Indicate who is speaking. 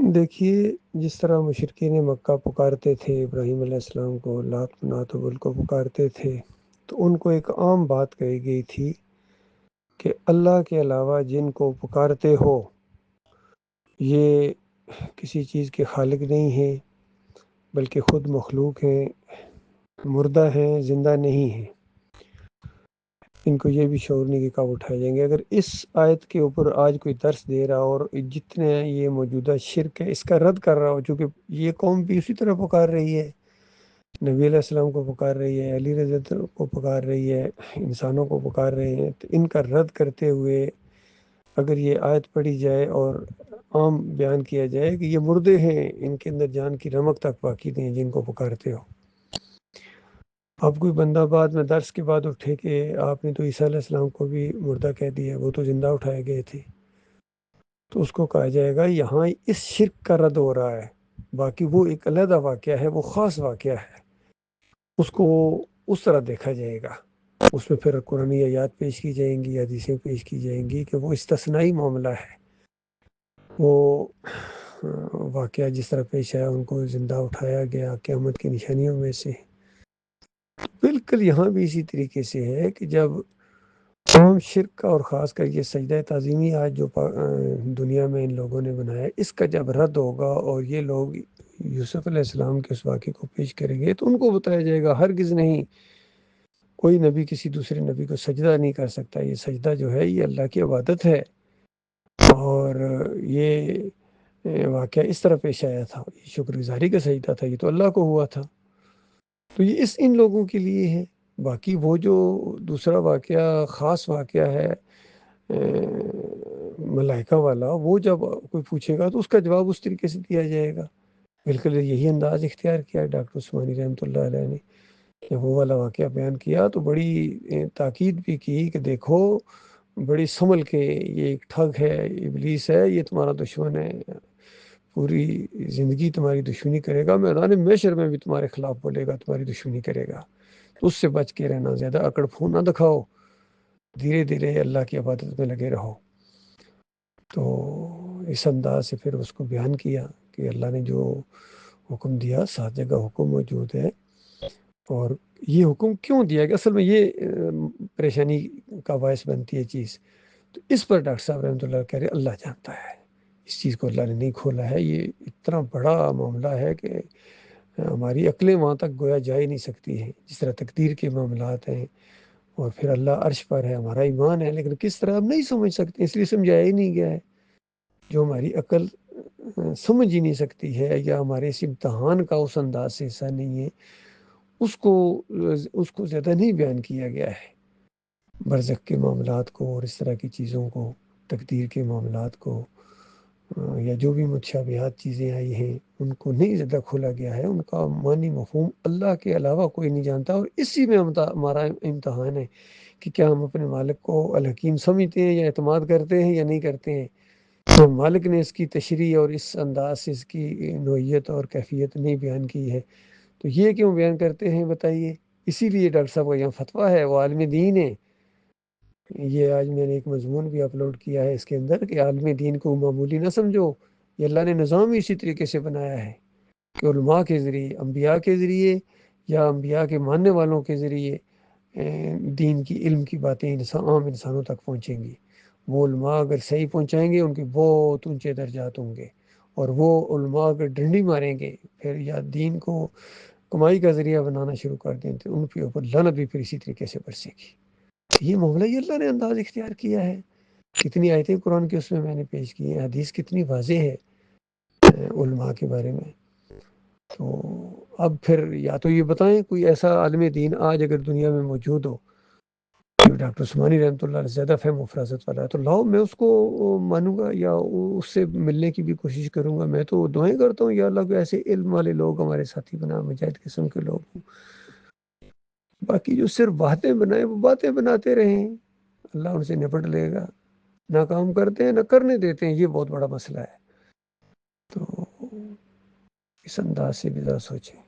Speaker 1: دیکھیے، جس طرح مشرکین مکہ پکارتے تھے ابراہیم علیہ السلام کو، لات منات و کو پکارتے تھے، تو ان کو ایک عام بات کہی گئی تھی کہ اللہ کے علاوہ جن کو پکارتے ہو یہ کسی چیز کے خالق نہیں ہیں، بلکہ خود مخلوق ہیں، مردہ ہیں، زندہ نہیں ہیں۔ ان کو یہ بھی شعور نہیں کہ کب اٹھائے جائیں گے۔ اگر اس آیت کے اوپر آج کوئی درس دے رہا اور جتنے یہ موجودہ شرک ہے اس کا رد کر رہا ہو، چونکہ یہ قوم بھی اسی طرح پکار رہی ہے، نبی علیہ السلام کو پکار رہی ہے، علی رضی اللہ عنہ کو پکار رہی ہے، انسانوں کو پکار رہے ہیں، تو ان کا رد کرتے ہوئے اگر یہ آیت پڑھی جائے اور عام بیان کیا جائے کہ یہ مردے ہیں، ان کے اندر جان کی رمق تک باقی نہیں جن کو پکارتے ہو۔ اب کوئی بندہ بعد میں درس کے بعد اٹھے کہ آپ نے تو عیسیٰ علیہ السلام کو بھی مردہ کہہ دیا، وہ تو زندہ اٹھائے گئے تھے، تو اس کو کہا جائے گا یہاں اس شرک کا رد ہو رہا ہے، باقی وہ ایک علیحدہ واقعہ ہے، وہ خاص واقعہ ہے، اس کو اس طرح دیکھا جائے گا۔ اس میں پھر قرآن آیات پیش کی جائیں گی، حدیثیں پیش کی جائیں گی کہ وہ استثنائی معاملہ ہے، وہ واقعہ جس طرح پیش آیا ان کو زندہ اٹھایا گیا قیامت کی نشانیوں میں سے۔ بالکل یہاں بھی اسی طریقے سے ہے کہ جب عام شرک کا اور خاص کر یہ سجدہ تعظیمی آج جو دنیا میں ان لوگوں نے بنایا، اس کا جب رد ہوگا اور یہ لوگ یوسف علیہ السلام کے اس واقعے کو پیش کریں گے تو ان کو بتایا جائے گا ہرگز نہیں، کوئی نبی کسی دوسرے نبی کو سجدہ نہیں کر سکتا، یہ سجدہ جو ہے یہ اللہ کی عبادت ہے، اور یہ واقعہ اس طرح پیش آیا تھا، یہ شکر گزاری کا سجدہ تھا، یہ تو اللہ کو ہوا تھا، تو یہ ان لوگوں کے لیے ہے۔ باقی وہ جو دوسرا واقعہ خاص واقعہ ہے ملائکہ والا، وہ جب کوئی پوچھے گا تو اس کا جواب اس طریقے سے دیا جائے گا۔ بالکل یہی انداز اختیار کیا ڈاکٹر عثمانی رحمۃ اللہ علیہ نے، کہ وہ والا واقعہ بیان کیا تو بڑی تاکید بھی کی کہ دیکھو بڑی سنبھل کے، یہ ایک ٹھگ ہے، ابلیس ہے، یہ تمہارا دشمن ہے، پوری زندگی تمہاری دشمنی کرے گا، میدان محشر میں بھی تمہارے خلاف بولے گا، تمہاری دشمنی کرے گا، تو اس سے بچ کے رہنا، زیادہ اکڑ پھون نہ دکھاؤ، دھیرے دھیرے اللہ کی عبادت میں لگے رہو۔ تو اس انداز سے پھر اس کو بیان کیا کہ اللہ نے جو حکم دیا، 7 جگہ حکم موجود ہے، اور یہ حکم کیوں دیا کہ اصل میں یہ پریشانی کا باعث بنتی ہے چیز، تو اس پر ڈاکٹر صاحب رحمۃ اللہ کہہ رہے اللہ جانتا ہے، اس چیز کو اللہ نے نہیں کھولا ہے، یہ اتنا بڑا معاملہ ہے کہ ہماری عقلیں وہاں تک گویا جا ہی نہیں سکتی ہیں، جس طرح تقدیر کے معاملات ہیں، اور پھر اللہ عرش پر ہے، ہمارا ایمان ہے، لیکن کس طرح ہم نہیں سمجھ سکتے، اس لیے سمجھایا ہی نہیں گیا ہے، جو ہماری عقل سمجھ ہی نہیں سکتی ہے، یا ہمارے اس امتحان کا اس انداز سے حصہ نہیں ہے، اس کو زیادہ نہیں بیان کیا گیا ہے۔ برزخ کے معاملات کو اور اس طرح کی چیزوں کو، تقدیر کے معاملات کو، یا جو بھی متشابہات چیزیں آئی ہیں ان کو نہیں زیادہ کھولا گیا ہے، ان کا معنی مفہوم اللہ کے علاوہ کوئی نہیں جانتا، اور اسی میں ہمارا امتحان ہے کہ کیا ہم اپنے مالک کو الحکیم سمجھتے ہیں یا اعتماد کرتے ہیں یا نہیں کرتے ہیں۔ تو مالک نے اس کی تشریح اور اس انداز سے اس کی نوعیت اور کیفیت نہیں بیان کی ہے، تو یہ کیوں بیان کرتے ہیں بتائیے؟ اسی لیے ڈاکٹر صاحب کا یہاں فتویٰ ہے، وہ عالم دین ہے۔ یہ آج میں نے ایک مضمون بھی اپلوڈ کیا ہے اس کے اندر کہ عالم دین کو معمولی نہ سمجھو، یہ اللہ نے نظام ہی اسی طریقے سے بنایا ہے کہ علماء کے ذریعے، انبیاء کے ذریعے یا انبیاء کے ماننے والوں کے ذریعے دین کی علم کی باتیں عام انسانوں تک پہنچیں گی۔ وہ علماء اگر صحیح پہنچائیں گے ان کے بہت اونچے درجات ہوں گے، اور وہ علماء اگر ڈنڈی ماریں گے پھر یا دین کو کمائی کا ذریعہ بنانا شروع کر دیں تو ان کے اوپر لعنت بھی پھر اسی طریقے سے برسے گی۔ یہ معاملہ یہ اللہ نے انداز اختیار کیا ہے۔ کتنی آیتیں قرآن کے اس میں نے پیش کی ہیں، حدیث کتنی واضح ہے علماء کے بارے میں۔ تو اب پھر یا تو یہ بتائیں کوئی ایسا عالم دین آج اگر دنیا میں موجود ہو جو ڈاکٹر عثمانی رحمۃ اللہ علیہ زیادہ فہم و فراست والا ہے، تو لاؤ میں اس کو مانوں گا یا اس سے ملنے کی بھی کوشش کروں گا۔ میں تو دعائیں کرتا ہوں یا اللہ کو ایسے علم والے لوگ ہمارے ساتھی بنا، مجاہد قسم کے لوگ ہوں۔ باقی جو صرف باتیں بنائیں وہ باتیں بناتے رہیں، اللہ ان سے نپٹ لے گا، نہ کام کرتے ہیں نہ کرنے دیتے ہیں، یہ بہت بڑا مسئلہ ہے۔ تو اس انداز سے بھی ذرا سوچیں۔